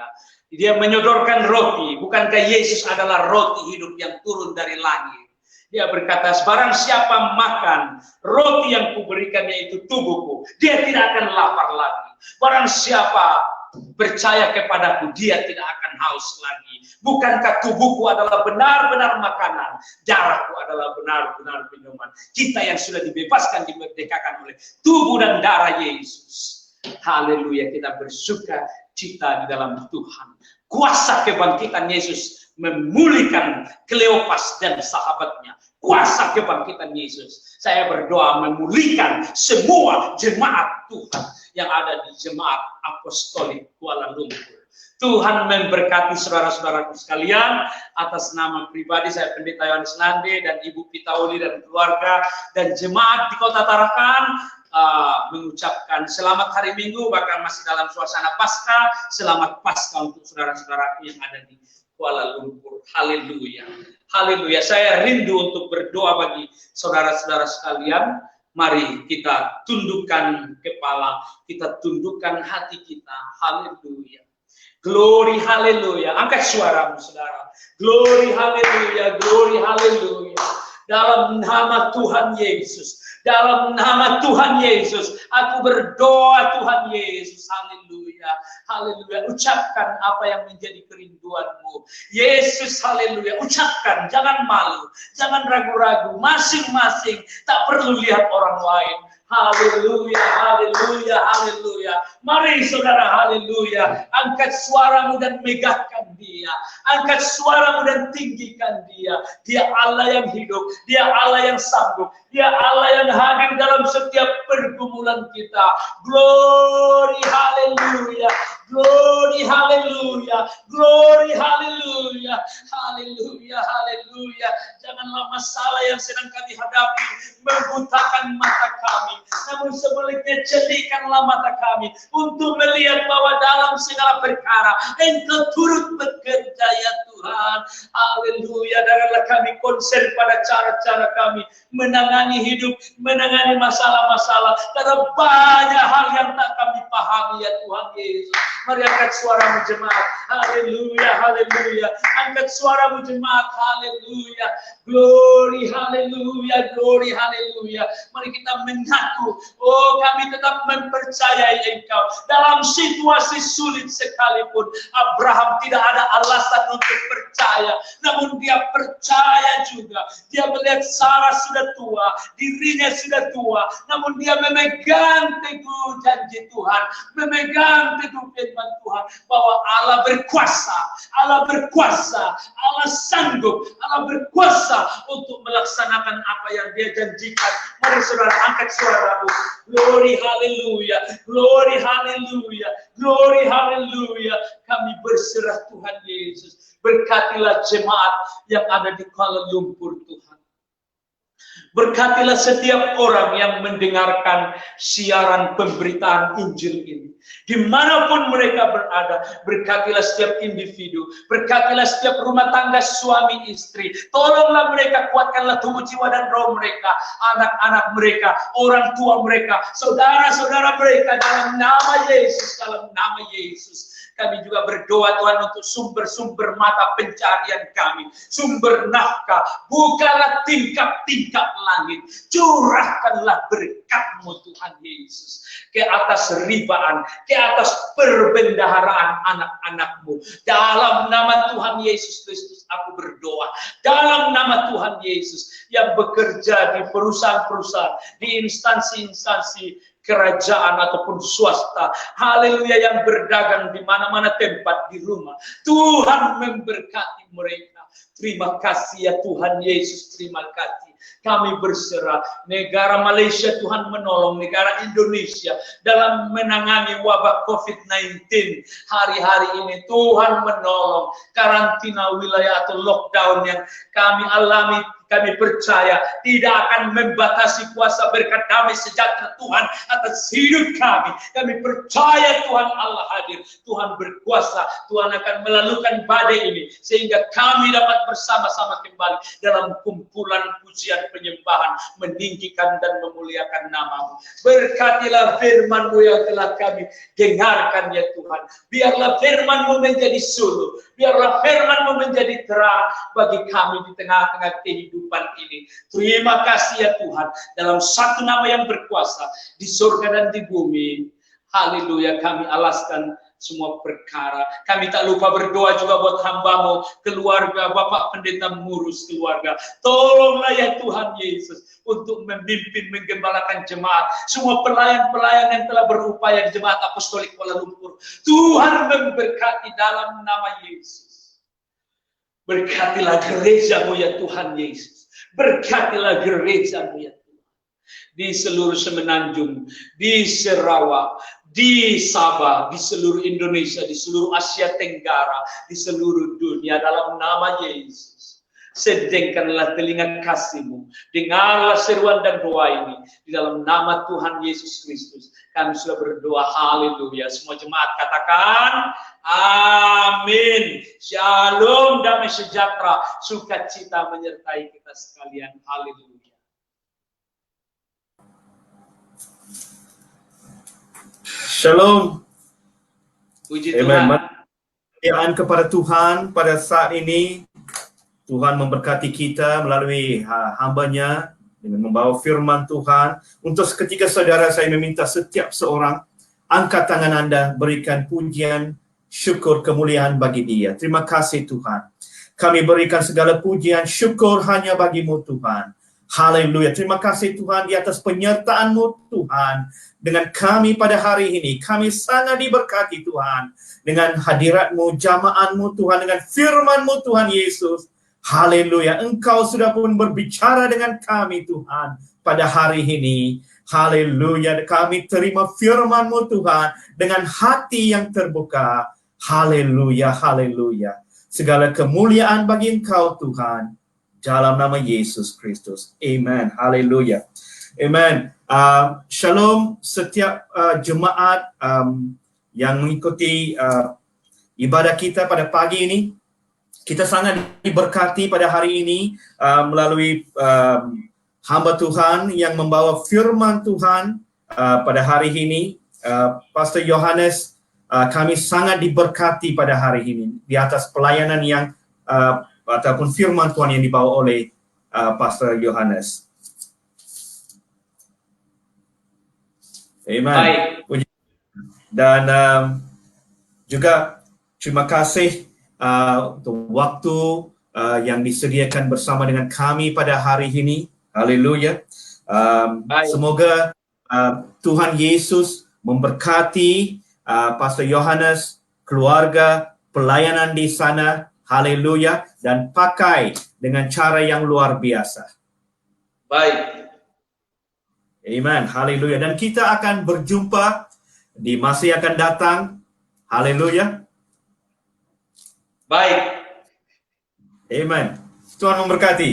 Dia menyodorkan roti. Bukankah Yesus adalah roti hidup yang turun dari langit? Dia berkata, barang siapa makan roti yang kuberikan, yaitu tubuhku, dia tidak akan lapar lagi. Barang siapa percaya kepadaku, dia tidak akan haus lagi. Bukankah tubuhku adalah benar-benar makanan, darahku adalah benar-benar minuman. Kita yang sudah dibebaskan, dimerdekakan oleh tubuh dan darah Yesus. Haleluya, kita bersuka cita di dalam Tuhan. Kuasa kebangkitan Yesus memulihkan Kleopas dan sahabatnya. Kuasa kebangkitan Yesus, saya berdoa, memulihkan semua jemaat Tuhan yang ada di Jemaat Apostolik Kuala Lumpur. Tuhan memberkati saudara-saudaraku sekalian. Atas nama pribadi saya Pendeta Yohanes Nande dan Ibu Pitauli dan keluarga dan jemaat di Kota Tarakan mengucapkan selamat hari Minggu, bahkan masih dalam suasana Paskah. Selamat Paskah untuk saudara-saudaraku yang ada di Kuala Lumpur. Haleluya, haleluya. Saya rindu untuk berdoa bagi saudara-saudara sekalian. Mari kita tundukkan kepala, kita tundukkan hati kita. Haleluya. Glory, haleluya. Angkat suaramu, saudara. Glory, haleluya. Glory, haleluya. Dalam nama Tuhan Yesus, dalam nama Tuhan Yesus, aku berdoa Tuhan Yesus. Haleluya, haleluya. Ucapkan apa yang menjadi kerinduanmu. Yesus, haleluya. Ucapkan, jangan malu, jangan ragu-ragu. Masing-masing, tak perlu lihat orang lain. Haleluya, haleluya, haleluya. Mari saudara, haleluya. Angkat suaramu dan megahkan Dia. Angkat suaramu dan tinggikan Dia. Dia Allah yang hidup, Dia Allah yang sanggup, Dia Allah yang hadir dalam setiap pergumulan kita. Glory, haleluya. Glory, haleluya. Glory, haleluya. Haleluya, haleluya. Janganlah masalah yang sedang kami hadapi membutakan mata kami, namun sebaliknya jadikanlah mata kami untuk melihat bahwa dalam segala perkara Engkau turut bekerja, ya Tuhan. Haleluya. Janganlah kami konsen pada cara-cara kami menangani hidup, menangani masalah-masalah, karena banyak hal yang tak kami pahami, ya Tuhan Yesus. Mari angkat suaramu jemaat. Haleluya, haleluya. Angkat suaramu jemaat. Haleluya. Glory, haleluya. Glory, haleluya. Mari kita mengaku, oh kami tetap mempercayai Engkau. Dalam situasi sulit sekalipun, Abraham tidak ada alasan untuk percaya. Namun dia percaya juga. Dia melihat Sarah sudah tua, dirinya sudah tua. Namun dia memegang teguh janji Tuhan. Memegang teguh firman Tuhan bahwa Allah berkuasa, Allah berkuasa, Allah sanggup, Allah berkuasa untuk melaksanakan apa yang Dia janjikan. Mari saudara angkat suaramu. Glory haleluya. Glory haleluya. Glory haleluya. Kami berserah Tuhan Yesus. Berkatilah jemaat yang ada di Kuala Lumpur Tuhan. Berkatilah setiap orang yang mendengarkan siaran pemberitaan Injil ini. Dimanapun mereka berada, berkatilah setiap individu, berkatilah setiap rumah tangga suami istri. Tolonglah mereka, kuatkanlah tubuh jiwa dan roh mereka, anak-anak mereka, orang tua mereka, saudara-saudara mereka, dalam nama Yesus, dalam nama Yesus. Kami juga berdoa Tuhan untuk sumber-sumber mata pencarian kami, sumber nafkah. Bukalah tingkap-tingkap langit, curahkanlah berkat-Mu Tuhan Yesus ke atas ribaan, ke atas perbendaharaan anak-anak-Mu. Dalam nama Tuhan Yesus Kristus aku berdoa, dalam nama Tuhan Yesus yang bekerja di perusahaan-perusahaan, di instansi-instansi kerajaan ataupun swasta, haleluya, yang berdagang di mana-mana tempat di rumah, Tuhan memberkati mereka. Terima kasih ya Tuhan Yesus, terima kasih. Kami berserah, negara Malaysia Tuhan menolong, negara Indonesia dalam menangani wabah COVID-19 hari-hari ini. Tuhan menolong karantina wilayah atau lockdown yang kami alami. Kami percaya tidak akan membatasi kuasa berkat damai sejahtera Tuhan atas hidup kami. Kami percaya Tuhan Allah hadir, Tuhan berkuasa, Tuhan akan melalukan badai ini sehingga kami dapat bersama-sama kembali dalam kumpulan pujian penyembahan, meninggikan dan memuliakan nama-Mu. Berkatilah firman-Mu yang telah kami dengarkan ya Tuhan. Biarlah firman-Mu menjadi suluh, biarlah firman-Mu menjadi terang bagi kami di tengah-tengah kehidupan ini. Terima kasih ya Tuhan, dalam satu nama yang berkuasa di surga dan di bumi. Haleluya, kami alaskan semua perkara. Kami tak lupa berdoa juga buat hamba-Mu, keluarga, Bapak Pendeta mengurus keluarga. Tolonglah ya Tuhan Yesus untuk memimpin, menggembalakan jemaat. Semua pelayan-pelayan yang telah berupaya di Jemaat Apostolik Kuala Lumpur, Tuhan memberkati dalam nama Yesus. Berkatilah gereja-Mu ya Tuhan Yesus. Berkatilah gereja-Mu ya Tuhan. Di seluruh Semenanjung, di Sarawak, di Sabah, di seluruh Indonesia, di seluruh Asia Tenggara, di seluruh dunia dalam nama Yesus. Sedengkanlah telinga kasih-Mu, dengarlah seruan dan doa ini di dalam nama Tuhan Yesus Kristus. Kami sudah berdoa, haleluya. Semua jemaat katakan amin. Shalom, damai sejahtera, sukacita menyertai kita sekalian. Haleluya. Shalom. Puji Amen. Tuhan. Kemuliaan kepada Tuhan pada saat ini. Tuhan memberkati kita melalui hamba-Nya dengan membawa firman Tuhan. Untuk seketika saudara, saya meminta setiap seorang angkat tangan Anda, berikan pujian, syukur, kemuliaan bagi Dia. Terima kasih Tuhan. Kami berikan segala pujian, syukur hanya bagi-Mu Tuhan. Haleluya. Terima kasih Tuhan di atas penyertaan-Mu Tuhan. Dengan kami pada hari ini, kami sangat diberkati Tuhan. Dengan hadirat-Mu, jamaat-Mu Tuhan, dengan firman-Mu Tuhan Yesus. Haleluya, Engkau sudah pun berbicara dengan kami Tuhan pada hari ini. Haleluya, kami terima firman-Mu Tuhan dengan hati yang terbuka. Haleluya, haleluya. Segala kemuliaan bagi Engkau Tuhan, dalam nama Yesus Kristus. Amen, haleluya. Amen. Shalom setiap jemaat yang mengikuti ibadah kita pada pagi ini. Kita sangat diberkati pada hari ini melalui hamba Tuhan yang membawa firman Tuhan pada hari ini. Pastor Yohanes, kami sangat diberkati pada hari ini di atas pelayanan yang ataupun firman Tuhan yang dibawa oleh Pastor Yohanes. Amen. Baik. Dan juga terima kasih untuk waktu yang disediakan bersama dengan kami pada hari ini. Haleluya. Semoga Tuhan Yesus memberkati Pastor Yohanes, keluarga, pelayanan di sana. Haleluya. Dan pakai dengan cara yang luar biasa. Baik. Amen. Haleluya. Dan kita akan berjumpa di masa yang akan datang. Haleluya. Baik. Amen. Tuhan memberkati.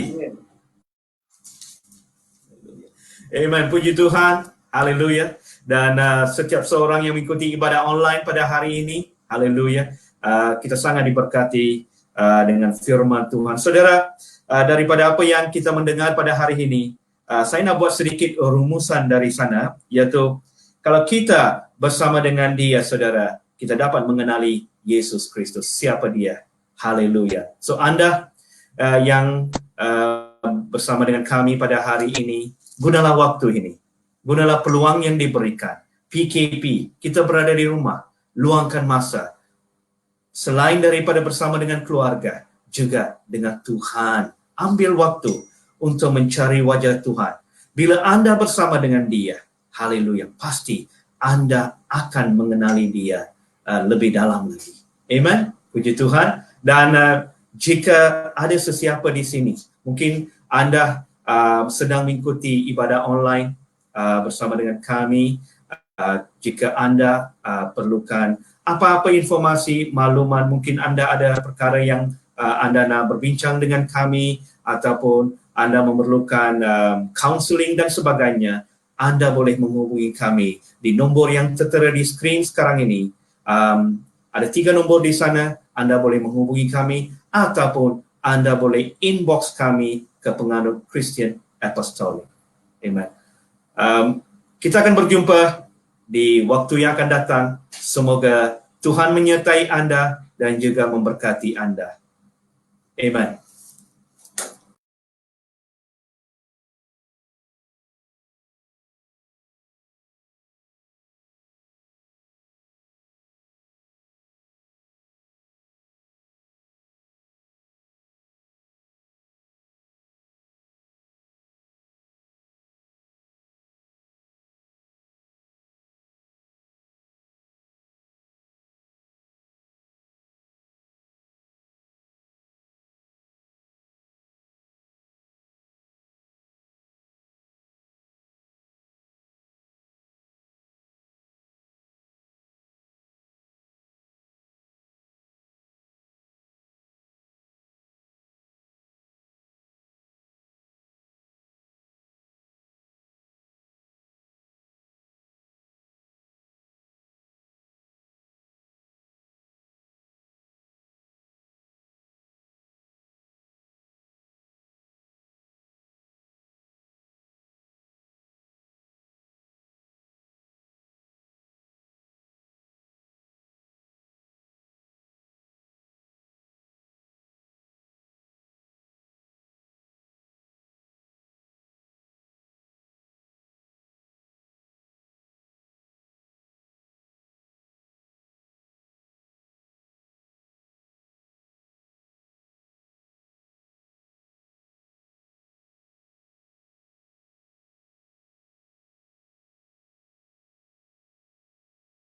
Amen. Puji Tuhan. Haleluya. Dan setiap seorang yang mengikuti ibadah online pada hari ini, haleluya, kita sangat diberkati dengan firman Tuhan. Saudara, daripada apa yang kita mendengar pada hari ini, saya nak buat sedikit rumusan dari sana, yaitu kalau kita bersama dengan Dia, saudara, kita dapat mengenali Yesus Kristus. Siapa Dia? Haleluya. So Anda yang bersama dengan kami pada hari ini, gunalah waktu ini. Gunalah peluang yang diberikan. PKP, kita berada di rumah, luangkan masa. Selain daripada bersama dengan keluarga, juga dengan Tuhan. Ambil waktu untuk mencari wajah Tuhan. Bila Anda bersama dengan Dia, haleluya, pasti Anda akan mengenali Dia lebih dalam lagi. Amen. Puji Tuhan. Dan jika ada sesiapa di sini, mungkin Anda sedang mengikuti ibadah online bersama dengan kami, jika Anda perlukan apa-apa informasi, makluman, mungkin Anda ada perkara yang Anda nak berbincang dengan kami, ataupun Anda memerlukan counseling dan sebagainya, Anda boleh menghubungi kami di nombor yang tertera di skrin sekarang ini. Ada 3 nombor di sana. Anda boleh menghubungi kami, ataupun Anda boleh inbox kami ke Penganut Christian Apostolic. Amen. Kita akan berjumpa di waktu yang akan datang. Semoga Tuhan menyertai Anda dan juga memberkati Anda. Amen.